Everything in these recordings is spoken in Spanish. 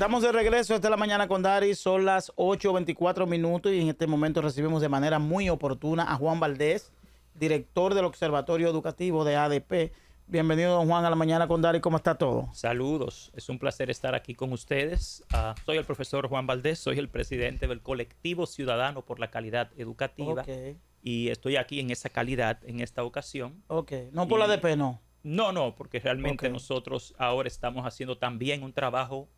Estamos de regreso esta es la mañana con Dari, son las 8:24 minutos y en este momento recibimos de manera muy oportuna a Juan Valdés, director del Observatorio Educativo de ADP. Bienvenido, don Juan, a la mañana con Dari. ¿Cómo está todo? Saludos, es un placer estar aquí con ustedes. Soy el profesor Juan Valdés, soy el presidente del Colectivo Ciudadano por la Calidad Educativa. Y estoy aquí en esa calidad en esta ocasión. No por la ADP, no. No, porque realmente nosotros ahora estamos haciendo también un trabajo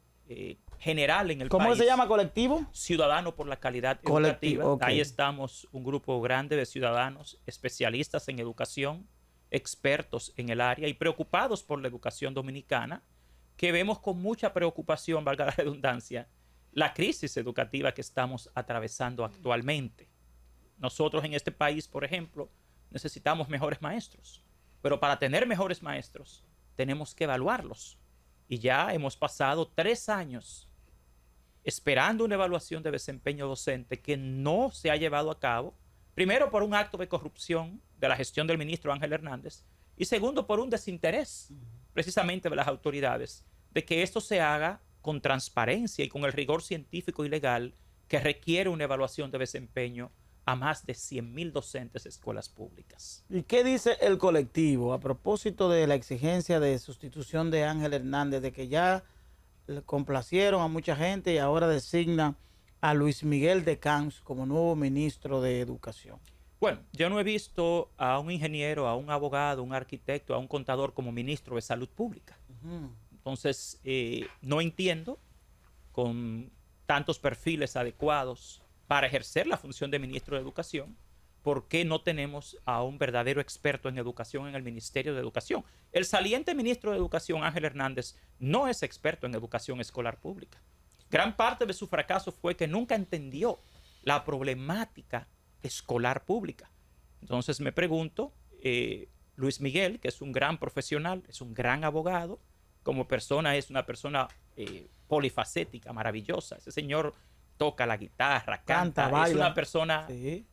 general en el país. ¿Cómo se llama colectivo? Ciudadano por la Calidad Educativa. Ahí estamos un grupo grande de ciudadanos, especialistas en educación, expertos en el área y preocupados por la educación dominicana, que vemos con mucha preocupación, valga la redundancia, la crisis educativa que estamos atravesando actualmente. Nosotros en este país, por ejemplo, necesitamos mejores maestros, pero para tener mejores maestros tenemos que evaluarlos. Y ya hemos pasado 3 años esperando una evaluación de desempeño docente que no se ha llevado a cabo, primero por un acto de corrupción de la gestión del ministro Ángel Hernández y segundo por un desinterés precisamente de las autoridades de que esto se haga con transparencia y con el rigor científico y legal que requiere una evaluación de desempeño a más de 100,000 docentes de escuelas públicas. ¿Y qué dice el colectivo a propósito de la exigencia de sustitución de Ángel Hernández, de que ya le complacieron a mucha gente y ahora designa a Luis Miguel de Camps como nuevo ministro de Educación? Bueno, yo no he visto a un ingeniero, a un abogado, un arquitecto, a un contador como ministro de Salud Pública. Entonces, no entiendo, con tantos perfiles adecuados para ejercer la función de ministro de Educación, ¿por qué no tenemos a un verdadero experto en educación en el Ministerio de Educación? El saliente ministro de Educación, Ángel Hernández, no es experto en educación escolar pública. Gran parte de su fracaso fue que nunca entendió la problemática escolar pública. Entonces me pregunto, Luis Miguel, que es un gran profesional, es un gran abogado, como persona es una persona polifacética, maravillosa. Ese señor toca la guitarra, canta, baila. Es una persona,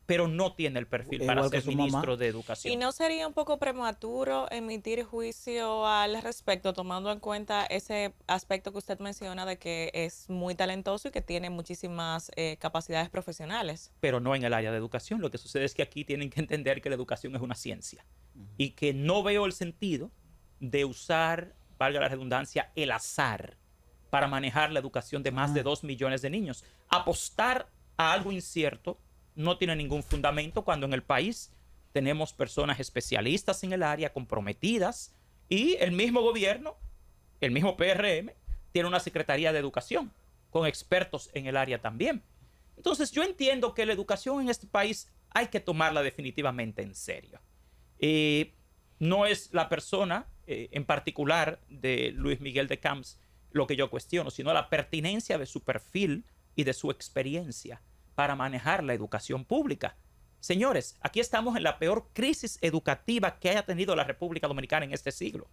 pero no tiene el perfil para ser ministro de Educación. ¿Y no sería un poco prematuro emitir juicio al respecto, tomando en cuenta ese aspecto que usted menciona de que es muy talentoso y que tiene muchísimas capacidades profesionales? Pero no en el área de educación. Lo que sucede es que aquí tienen que entender que la educación es una ciencia y que no veo el sentido de usar, valga la redundancia, el azar para manejar la educación de más de 2 millones de niños. Apostar a algo incierto no tiene ningún fundamento cuando en el país tenemos personas especialistas en el área, comprometidas, y el mismo gobierno, el mismo PRM, tiene una Secretaría de Educación con expertos en el área también. Entonces yo entiendo que la educación en este país hay que tomarla definitivamente en serio. No es la persona en particular de Luis Miguel de Camps lo que yo cuestiono, sino la pertinencia de su perfil y de su experiencia para manejar la educación pública. Señores, aquí estamos en la peor crisis educativa que haya tenido la República Dominicana en este siglo.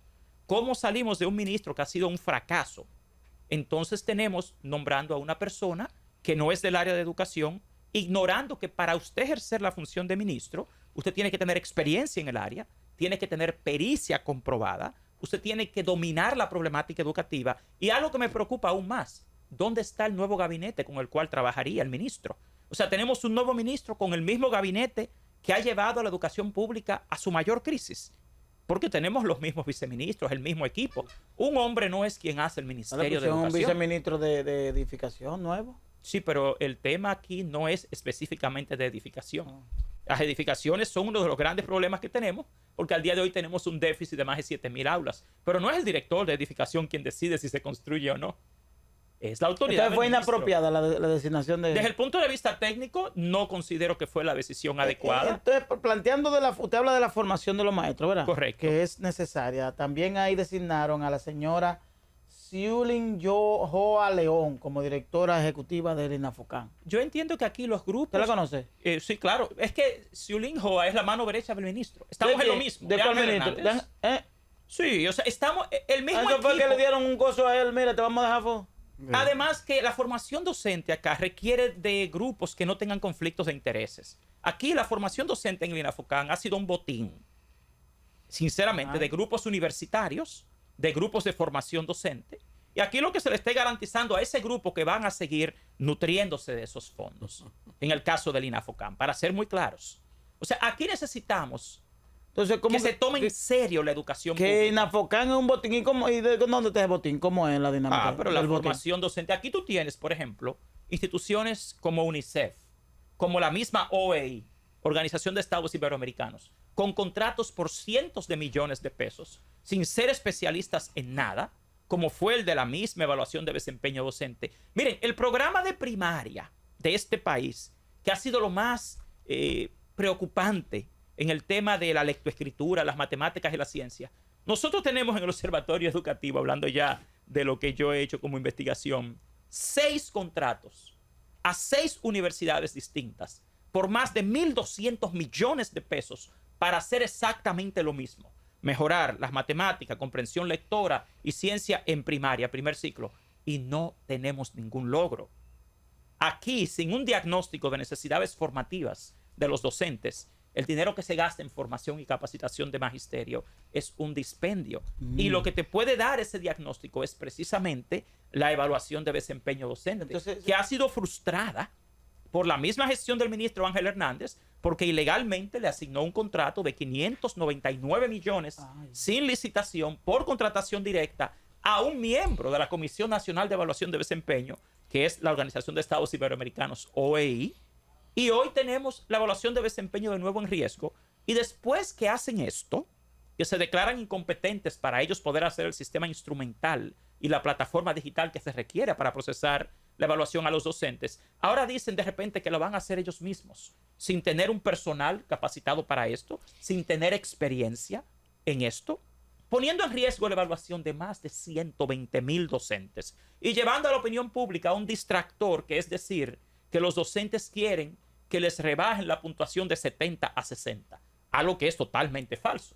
¿Cómo salimos de un ministro que ha sido un fracaso? Entonces tenemos nombrando a una persona que no es del área de educación, ignorando que para usted ejercer la función de ministro, usted tiene que tener experiencia en el área, tiene que tener pericia comprobada, usted tiene que dominar la problemática educativa. Y algo que me preocupa aún más, ¿dónde está el nuevo gabinete con el cual trabajaría el ministro? O sea, tenemos un nuevo ministro con el mismo gabinete que ha llevado a la educación pública a su mayor crisis. Porque tenemos los mismos viceministros, el mismo equipo. Un hombre no es quien hace el Ministerio de Educación. ¿Un viceministro de edificación nuevo? Sí, pero el tema aquí no es específicamente de edificación. Las edificaciones son uno de los grandes problemas que tenemos, porque al día de hoy tenemos un déficit de más de 7,000 aulas. Pero no es el director de edificación quien decide si se construye o no. Es la autoridad. Entonces fue inapropiada la designación de... Desde el punto de vista técnico, no considero que fue la decisión adecuada. Entonces, planteando usted habla de la formación de los maestros, ¿verdad? Correcto. Que es necesaria. También ahí designaron a la señora Siulin Joa León como directora ejecutiva del INAFOCAN. Yo entiendo que aquí los grupos... ¿Usted la conoce? Sí, claro. Es que Siulin Joa es la mano derecha del ministro. Estamos en lo mismo. ¿De cuál ministro? Sí, o sea, estamos... El mismo eso fue que le dieron un coso a él. Mira, te vamos a dejar... Además que la formación docente acá requiere de grupos que no tengan conflictos de intereses. Aquí la formación docente en el INAFOCAN ha sido un botín, sinceramente, de grupos universitarios, de grupos de formación docente, Y aquí lo que se le esté garantizando a ese grupo que van a seguir nutriéndose de esos fondos, en el caso del INAFOCAM, para ser muy claros. O sea, aquí necesitamos Entonces, ¿cómo que se tome en serio la educación que pública. Inafocán es un botín? ¿Y de dónde está el botín? ¿Cómo es la dinámica? Pero la del botín? formación docente. Aquí tú tienes, por ejemplo, instituciones como UNICEF, como la misma OEI, Organización de Estados Iberoamericanos, con contratos por cientos de millones de pesos, sin ser especialistas en nada, como fue el de la misma evaluación de desempeño docente. Miren, el programa de primaria de este país, que ha sido lo más preocupante en el tema de la lectoescritura, las matemáticas y la ciencia. Nosotros tenemos en el Observatorio Educativo, hablando ya de lo que yo he hecho como investigación, 6 contratos a 6 universidades distintas por más de 1.200 millones de pesos para hacer exactamente lo mismo. Mejorar las matemáticas, comprensión lectora y ciencia en primaria, primer ciclo. Y no tenemos ningún logro. Aquí, sin un diagnóstico de necesidades formativas de los docentes, el dinero que se gasta en formación y capacitación de magisterio es un dispendio. Y lo que te puede dar ese diagnóstico es precisamente la evaluación de desempeño docente, entonces, que ha sido frustrada por la misma gestión del ministro Ángel Hernández, porque ilegalmente le asignó un contrato de 599 millones sin licitación por contratación directa a un miembro de la Comisión Nacional de Evaluación de Desempeño, que es la Organización de Estados Iberoamericanos, OEI. Y hoy tenemos la evaluación de desempeño de nuevo en riesgo. Y después que hacen esto, que se declaran incompetentes para ellos poder hacer el sistema instrumental y la plataforma digital que se requiere para procesar la evaluación a los docentes, ahora dicen de repente que lo van a hacer ellos mismos, sin tener un personal capacitado para esto, sin tener experiencia en esto, poniendo en riesgo la evaluación de más de 120,000 docentes y llevando a la opinión pública a un distractor, que es decir, que los docentes quieren que les rebajen la puntuación de 70 a 60, algo que es totalmente falso,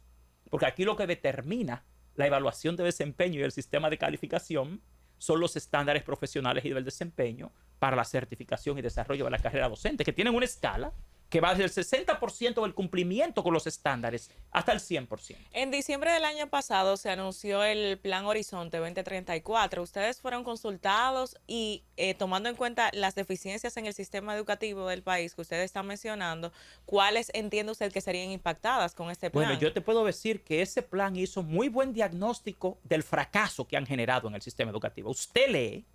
porque aquí lo que determina la evaluación de desempeño y el sistema de calificación son los estándares profesionales y del desempeño para la certificación y desarrollo de la carrera docente, que tienen una escala que va desde el 60% del cumplimiento con los estándares hasta el 100%. En diciembre del año pasado se anunció el Plan Horizonte 2034. Ustedes fueron consultados y tomando en cuenta las deficiencias en el sistema educativo del país que ustedes están mencionando, ¿cuáles entiende usted que serían impactadas con este plan? Bueno, yo te puedo decir que ese plan hizo muy buen diagnóstico del fracaso que han generado en el sistema educativo. Usted lee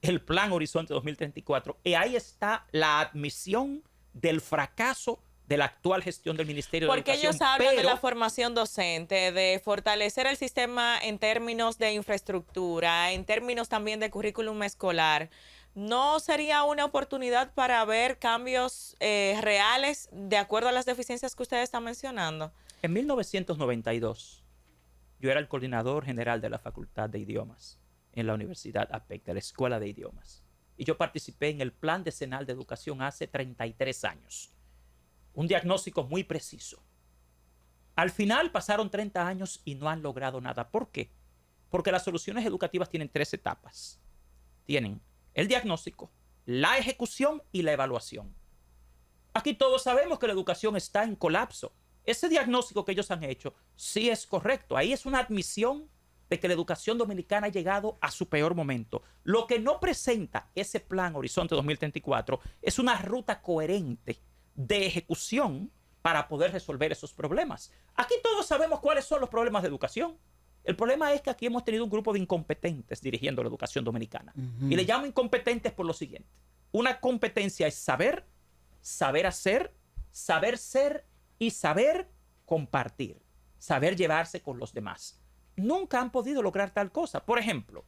el Plan Horizonte 2034 y ahí está la admisión del fracaso de la actual gestión del Ministerio de Educación. Porque ellos hablan de la formación docente, de fortalecer el sistema en términos de infraestructura, en términos también de currículum escolar. ¿No sería una oportunidad para ver cambios reales de acuerdo a las deficiencias que ustedes están mencionando? En 1992, yo era el coordinador general de la Facultad de Idiomas en la Universidad APEC, de la Escuela de Idiomas. Y yo participé en el Plan Decenal de Educación hace 33 años. Un diagnóstico muy preciso. Al final pasaron 30 años y no han logrado nada. ¿Por qué? Porque las soluciones educativas tienen 3 etapas. Tienen el diagnóstico, la ejecución y la evaluación. Aquí todos sabemos que la educación está en colapso. Ese diagnóstico que ellos han hecho sí es correcto. Ahí es una admisión de que la educación dominicana ha llegado a su peor momento. Lo que no presenta ese Plan Horizonte 2034 es una ruta coherente de ejecución para poder resolver esos problemas. Aquí todos sabemos cuáles son los problemas de educación. El problema es que aquí hemos tenido un grupo de incompetentes dirigiendo la educación dominicana. Y le llamo incompetentes por lo siguiente. Una competencia es saber, saber hacer, saber ser y saber compartir. Saber llevarse con los demás. Nunca han podido lograr tal cosa. Por ejemplo,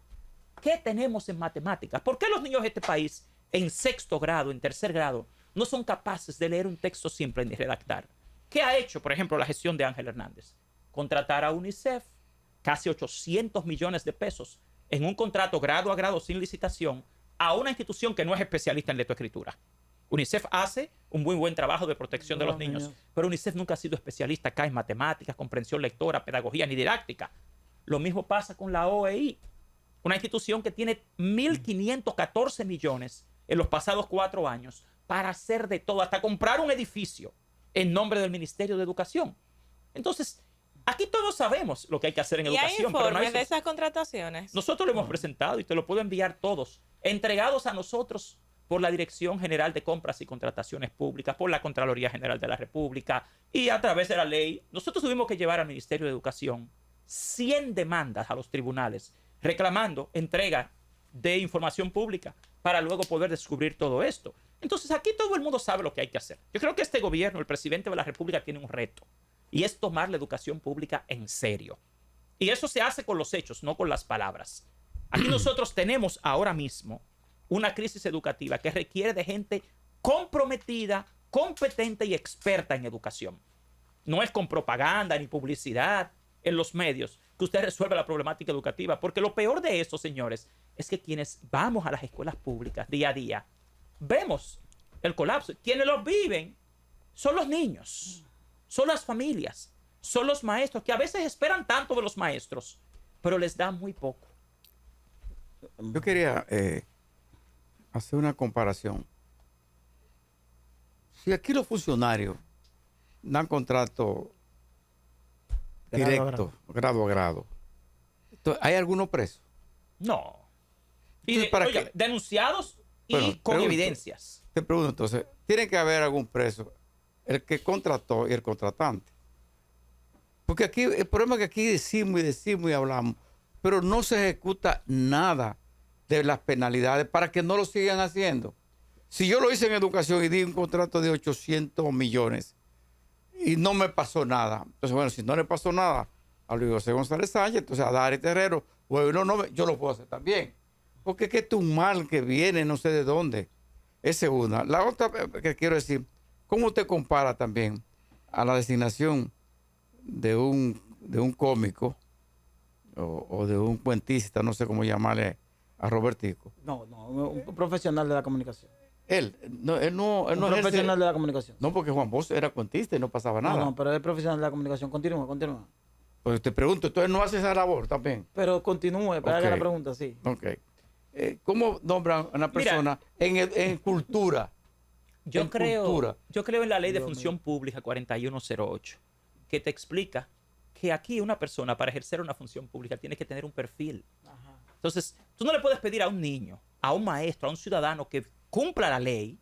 ¿qué tenemos en matemáticas? ¿Por qué los niños de este país en 6º grado, en 3er grado, no son capaces de leer un texto simple ni redactar? ¿Qué ha hecho, por ejemplo, la gestión de Ángel Hernández? Contratar a UNICEF, casi 800 millones de pesos, en un contrato grado a grado sin licitación, a una institución que no es especialista en lectoescritura. UNICEF hace un muy buen trabajo de protección de los niños, pero UNICEF nunca ha sido especialista acá en matemáticas, comprensión lectora, pedagogía ni didáctica. Lo mismo pasa con la OEI, una institución que tiene 1.514 millones en los pasados 4 años para hacer de todo, hasta comprar un edificio en nombre del Ministerio de Educación. Entonces, aquí todos nosotros sabemos lo que hay que hacer en ¿Y hay educación. Pero no informes hay de esas contrataciones? Nosotros lo hemos presentado y te lo puedo enviar todos, entregados a nosotros por la Dirección General de Compras y Contrataciones Públicas, por la Contraloría General de la República y a través de la ley. Nosotros tuvimos que llevar al Ministerio de Educación 100 demandas a los tribunales reclamando entrega de información pública para luego poder descubrir todo esto. Entonces aquí todo el mundo sabe lo que hay que hacer. Yo creo que este gobierno, el presidente de la República, tiene un reto y es tomar la educación pública en serio. Y eso se hace con los hechos, no con las palabras. Aquí nosotros tenemos ahora mismo una crisis educativa que requiere de gente comprometida, competente y experta en educación. No es con propaganda ni publicidad en los medios que usted resuelve la problemática educativa, porque lo peor de esto, señores, es que quienes vamos a las escuelas públicas día a día, vemos el colapso. Quienes lo viven son los niños, son las familias, son los maestros, que a veces esperan tanto de los maestros, pero les dan muy poco. Yo quería hacer una comparación. Si aquí los funcionarios dan contrato directo, grado a grado, entonces, ¿hay algunos presos? No. Y Entonces, ¿para oiga, qué? denunciados y Bueno, con pregunto. evidencias. Te pregunto entonces, ¿tiene que haber algún preso? El que contrató y el contratante. Porque aquí, el problema es que aquí decimos y hablamos, pero no se ejecuta nada de las penalidades para que no lo sigan haciendo. Si yo lo hice en educación y di un contrato de 800 millones y no me pasó nada, entonces bueno, si no le pasó nada a Luis José González Sánchez, entonces a Dari Terrero, bueno, no, yo lo puedo hacer también. Porque es que este es un mal que viene no sé de dónde. Esa es una. La otra que quiero decir, ¿cómo usted compara también a la designación de un cómico o de un cuentista, no sé cómo llamarle a Robertico? No, un profesional de la comunicación. Él no Un ejerce- profesional de la comunicación. No, porque Juan Bosch era cuentista y no pasaba nada. No, pero es profesional de la comunicación. Continúa. Pues te pregunto, entonces no hace esa labor también. Pero continúe, para que Ok. la pregunta, sí. Ok. ¿Cómo nombran a una persona en cultura? Yo en creo cultura. en la ley de Dios función pública 4108, que te explica que aquí una persona para ejercer una función pública tiene que tener un perfil. Entonces, tú no le puedes pedir a un niño, a un maestro, a un ciudadano que cumpla la ley,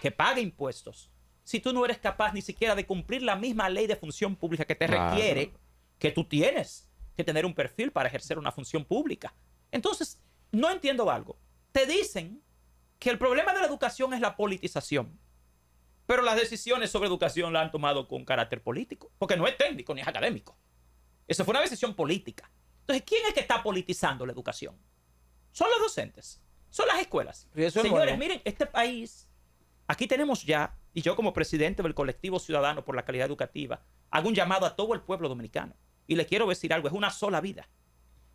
que pague impuestos, si tú no eres capaz ni siquiera de cumplir la misma ley de función pública que te Claro. requiere, que tú tienes que tener un perfil para ejercer una función pública. Entonces, no entiendo algo. Te dicen que el problema de la educación es la politización, pero las decisiones sobre educación la han tomado con carácter político, porque no es técnico ni es académico. Eso fue una decisión política. Entonces, ¿quién es que está politizando la educación? Son los docentes, son las escuelas. Y eso es Señores, nuevo. miren, este país, aquí tenemos ya, y yo como presidente del colectivo ciudadano por la calidad educativa, hago un llamado a todo el pueblo dominicano. Y le quiero decir algo, es una sola vida.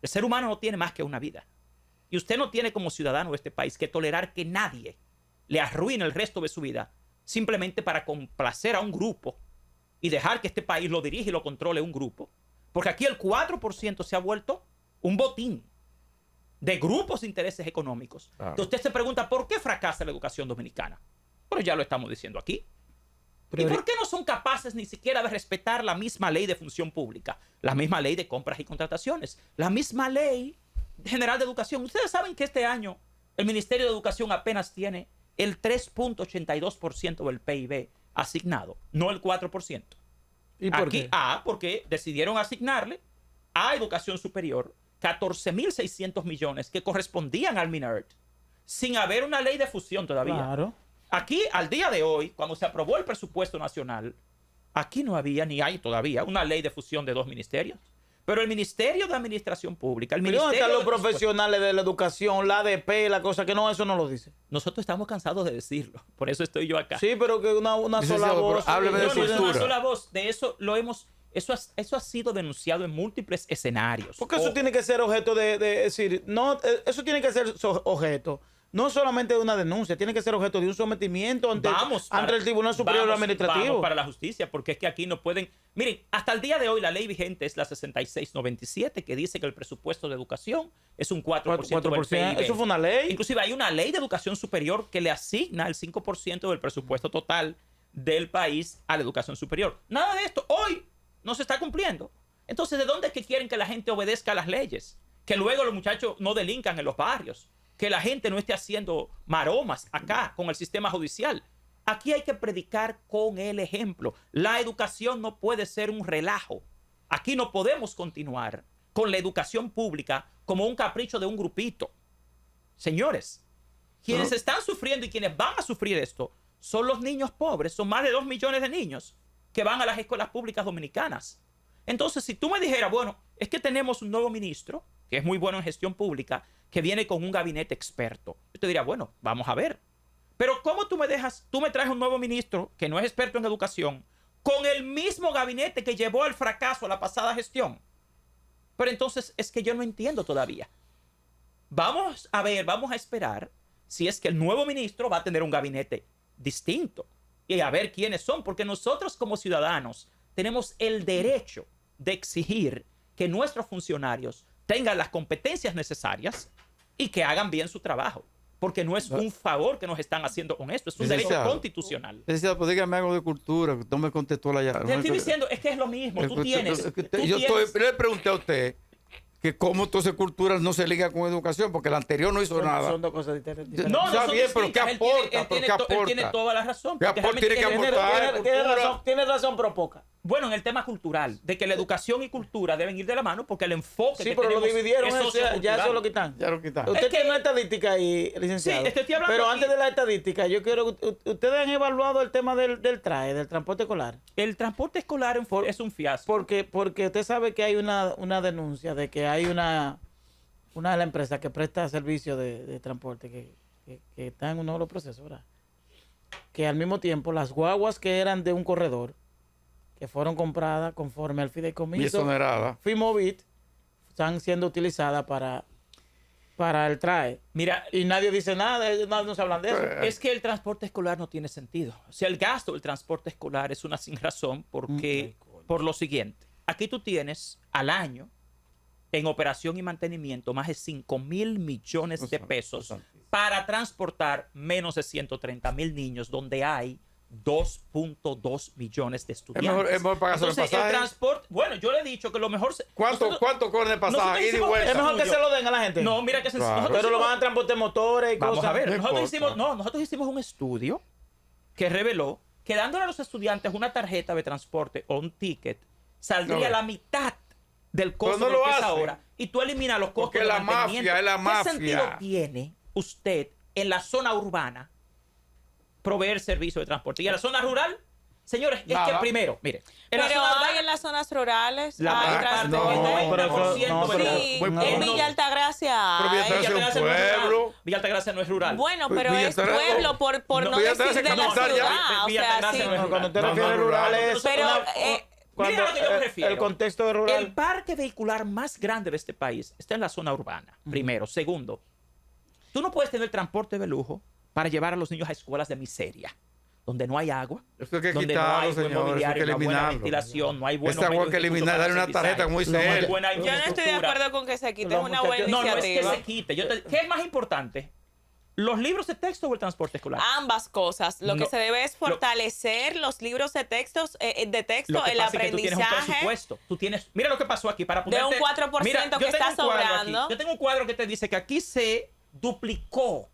El ser humano no tiene más que una vida. Y usted no tiene como ciudadano de este país que tolerar que nadie le arruine el resto de su vida simplemente para complacer a un grupo y dejar que este país lo dirija y lo controle un grupo. Porque aquí el 4% se ha vuelto un botín de grupos de intereses económicos. Claro. Entonces usted se pregunta, ¿por qué fracasa la educación dominicana? Pero ya lo estamos diciendo aquí. ¿Y por qué no son capaces ni siquiera de respetar la misma ley de función pública, la misma ley de compras y contrataciones, la misma ley general de educación? Ustedes saben que este año el Ministerio de Educación apenas tiene el 3.82% del PIB asignado, no el 4%. ¿Y por Aquí, qué? porque decidieron asignarle a educación superior 14.600 millones que correspondían al MINERT sin haber una ley de fusión todavía. Claro. Aquí, al día de hoy, cuando se aprobó el presupuesto nacional, aquí no había ni hay todavía una ley de fusión de dos ministerios. Pero el Ministerio de Administración Pública, el ¿Y dónde Ministerio están los de Presupuesto, profesionales de la educación, la ADP, la cosa que no, eso no lo dice? nosotros estamos cansados de decirlo. Por eso estoy yo acá. Sí, pero que una sola Licenciado, pero voz. hábleme de No, no es una cultura. sola voz. De eso lo hemos... Eso ha sido denunciado en múltiples escenarios. Porque eso tiene que ser objeto de decir, no, eso tiene que ser objeto, no solamente de una denuncia, tiene que ser objeto de un sometimiento ante el Tribunal Superior Administrativo. Vamos para la justicia, porque es que aquí no pueden... Miren, hasta el día de hoy la ley vigente es la 6697, que dice que el presupuesto de educación es un 4%, del PIB. Eso fue una ley. Inclusive hay una ley de educación superior que le asigna el 5% del presupuesto total del país a la educación superior. Nada de esto hoy no se está cumpliendo. Entonces, ¿de dónde es que quieren que la gente obedezca a las leyes? Que luego los muchachos no delincan en los barrios. Que la gente no esté haciendo maromas acá con el sistema judicial. Aquí hay que predicar con el ejemplo. La educación no puede ser un relajo. Aquí no podemos continuar con la educación pública como un capricho de un grupito. Señores, quienes están sufriendo y quienes van a sufrir esto son los niños pobres. Son más de 2 millones de niños que van a las escuelas públicas dominicanas. Entonces, si tú me dijeras, bueno, es que tenemos un nuevo ministro, que es muy bueno en gestión pública, que viene con un gabinete experto, yo te diría, bueno, vamos a ver. Pero ¿cómo tú me traes un nuevo ministro que no es experto en educación con el mismo gabinete que llevó al fracaso a la pasada gestión? Pero entonces es que yo no entiendo todavía. Vamos a ver, vamos a esperar si es que el nuevo ministro va a tener un gabinete distinto y a ver quiénes son, porque nosotros como ciudadanos tenemos el derecho de exigir que nuestros funcionarios tengan las competencias necesarias y que hagan bien su trabajo. Porque no es un favor que nos están haciendo con esto, es un derecho constitucional. Licenciado, pues dígame algo de cultura, no me contestó la llave. Te estoy diciendo, es que es lo mismo, tú tienes... Le pregunté a usted que cómo entonces cultura no se liga con educación, porque el anterior no hizo nada. Son dos cosas diferentes. No, Está son bien, pero distintas. ¿qué aporta? Él tiene toda la razón. ¿Qué porque aporta? realmente Tiene que aportar. Tiene razón, pero poca. Bueno, en el tema cultural, de que la educación y cultura deben ir de la mano, porque el enfoque Sí, que pero lo tenemos dividieron, es ya sociocultural. eso lo quitan. Ya lo quitaron. Usted Es que- tiene una estadística ahí, licenciado. Sí, te estoy hablando pero aquí- antes de la estadística, yo quiero... ¿Ustedes han evaluado el tema del TRAE, del transporte escolar? El transporte escolar es un fiasco. Porque usted sabe que hay una denuncia de que hay una de las empresas que presta servicio de transporte que está en uno de los procesos, ¿verdad? Que al mismo tiempo las guaguas que eran de un corredor, que fueron compradas conforme al Y fideicomiso exonerada. Fimovit, están siendo utilizadas para el TRAE. Mira, Y nadie dice nada, ellos no se hablan de eso. es que el transporte escolar no tiene sentido. O sea, el gasto del transporte escolar es una sin razón porque, por lo siguiente, aquí tú tienes al año en operación y mantenimiento más de 5.000 millones de pesos para transportar menos de 130.000 niños, donde hay 2.2 millones de estudiantes. Es mejor pagar solo el Entonces, pasaje. transporte, bueno, yo le he dicho que lo mejor... ¿Cuánto corre el pasaje? Ida y Es vuelta. mejor que se lo den a la gente. No, mira que Claro. nosotros Pero lo hicimos- van a transportar motores y Vamos cosas. a ver, No nosotros hicimos un estudio que reveló que dándole a los estudiantes una tarjeta de transporte o un ticket, saldría No. la mitad del costo no del lo que es hacen. ahora. Y tú eliminas los costos Porque de la mantenimiento. mafia, es la ¿Qué mafia. sentido tiene usted en la zona urbana proveer servicio de transporte? Y en la zona rural, señores, es que Nada. primero, mire, en la Pero zona hay urbana, en las zonas rurales, la hay mayor parte, transporte. el pero eso- 90%, no, pero- ¿verdad? Sí, Muy poco. en Villa Altagracia Pero Villa hay. Altagracia- Villa Altagracia no es pueblo. rural. Villa Altagracia no es rural. Bueno, Pues pero Villa es Altagracia- pueblo por No, no Villa decir Altagracia de la capital ya. ciudad. O Villa sea, Altagracia sí. no es rural. Cuando usted No, refiere no, rural rural. es Pero, Mira a lo que yo me refiero. el contexto rural. El parque vehicular más grande de este país está en la zona urbana, primero. Segundo, tú no puedes tener transporte de lujo para llevar a los niños a escuelas de miseria, donde no hay agua, Eso hay que donde quitarlo, no hay buen señor, eso hay mobiliario, que no hay buena eliminarlo. ventilación, no hay buenos Esa agua medios hay que de eliminar, para darle una serviciar, tarjeta, como dice no hay él. buena yo no estoy de infraestructura. acuerdo con que se quite, es Los una buena muchachos- No, no es que iniciativa. se quite. ¿Qué es más importante? ¿Los libros de texto o el transporte escolar? Ambas cosas. Lo que No. se debe es fortalecer los libros de textos, Lo que el pasa es que tú tienes un aprendizaje. presupuesto. Mira lo que pasó aquí para De un ponerte- 4% Mira, yo que tengo está un cuadro aquí. sobrando. Yo tengo un cuadro que te dice que aquí se duplicó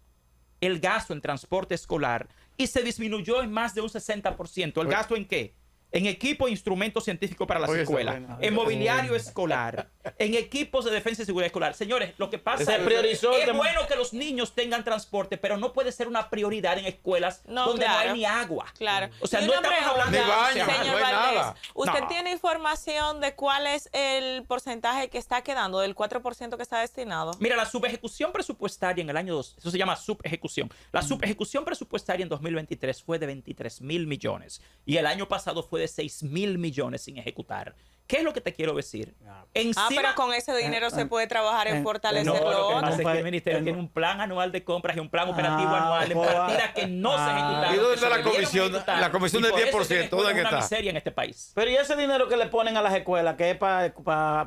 el gasto en transporte escolar y se disminuyó en más de un 60%. ¿El gasto en qué? En equipo e instrumentos científicos para las Oye, esa escuelas, vaina. en mobiliario escolar, en equipos de defensa y seguridad escolar. Señores, lo que pasa Se es priorizó el es tema. bueno que los niños tengan transporte, pero no puede ser una prioridad en escuelas No, donde no claro. hay ni agua. Claro. O sea, Y no una estamos pregunta, hablando Ni baño, señor no hay Valdés, nada. ¿usted No. tiene información de cuál es el porcentaje que está quedando del 4% que está destinado? Mira, la subejecución presupuestaria en el año 2, eso se llama subejecución. La subejecución presupuestaria en 2023 fue de 23.000 millones y el año pasado fue de 6.000 millones sin ejecutar. ¿Qué es lo que te quiero decir? Pero con ese dinero se puede trabajar en fortalecer No, lo lo que otro. pasa es que el país- ministerio en- tiene un plan anual de compras y un plan operativo Ah, anual en joder. partidas que no se ejecutaron. ¿Y dónde que está se la debieron comisión? ejecutar. La comisión Y del por eso es 10%, que ¿dónde es una está? miseria en este país. Pero ¿y ese dinero que le ponen a las escuelas que es para...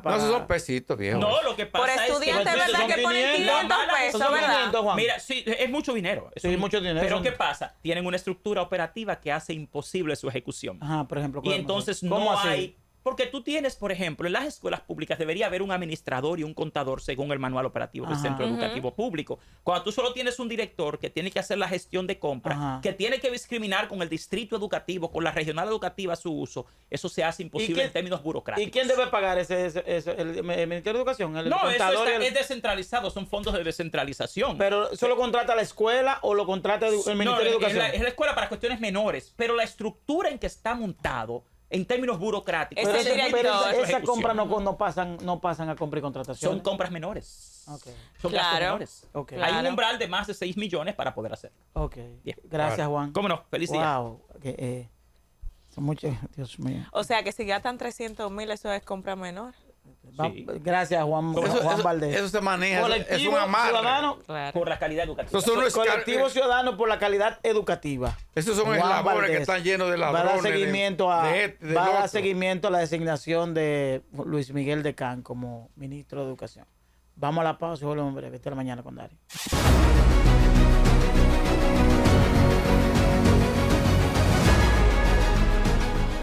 No, esos son pesitos, viejo. No, lo que pasa Por es que estudiante, los ¿verdad? niños Que son ponen 500 pesos, Son ¿verdad? 500, Juan. Mira, sí, es mucho dinero. Sí, mucho dinero. Pero Son- ¿qué pasa? Tienen una estructura operativa que hace imposible su ejecución. Ajá, por ejemplo. Y entonces ¿cómo no así? hay Porque tú tienes, por ejemplo, en las escuelas públicas debería haber un administrador y un contador según el manual operativo del Ajá. centro educativo público. Cuando tú solo tienes un director que tiene que hacer la gestión de compra, Ajá. que tiene que discriminar con el distrito educativo, con la regional educativa su uso, eso se hace imposible quién- en términos burocráticos. ¿Y quién debe pagar el Ministerio de Educación? ¿El No, eso contador y el- es descentralizado, son fondos de descentralización. Pero ¿eso lo contrata la escuela o lo contrata el Ministerio No, de es Educación? la escuela para cuestiones menores, pero la estructura en que está montado, en términos burocráticos, Ese hace muy director- difícil su esa ejecución. compra no pasan a compra y contratación. Son compras menores. Ok. Son Claro. gastos menores. Ok. Hay un Claro. umbral de más de 6 millones para poder hacerlo. Ok. Bien. Gracias, Juan. ¿Cómo no? Feliz día. Wow. Son muchos, Dios mío. O sea que si gastan 300,000, eso es compra menor. Sí. Gracias, Juan Eso, Valdés. eso se maneja, es Colectivo un amarre. ciudadano, Claro. Por la calidad educativa. Eso no es colectivo ciudadano por la calidad educativa. Esos son Juan eslabones Valdés que están llenos de va a ladrones. dar seguimiento de este, del va a dar otro. seguimiento a la designación de Luis Miguel de Can como ministro de Educación. Vamos a la pausa y volvemos en breve. Hasta la mañana con Dari.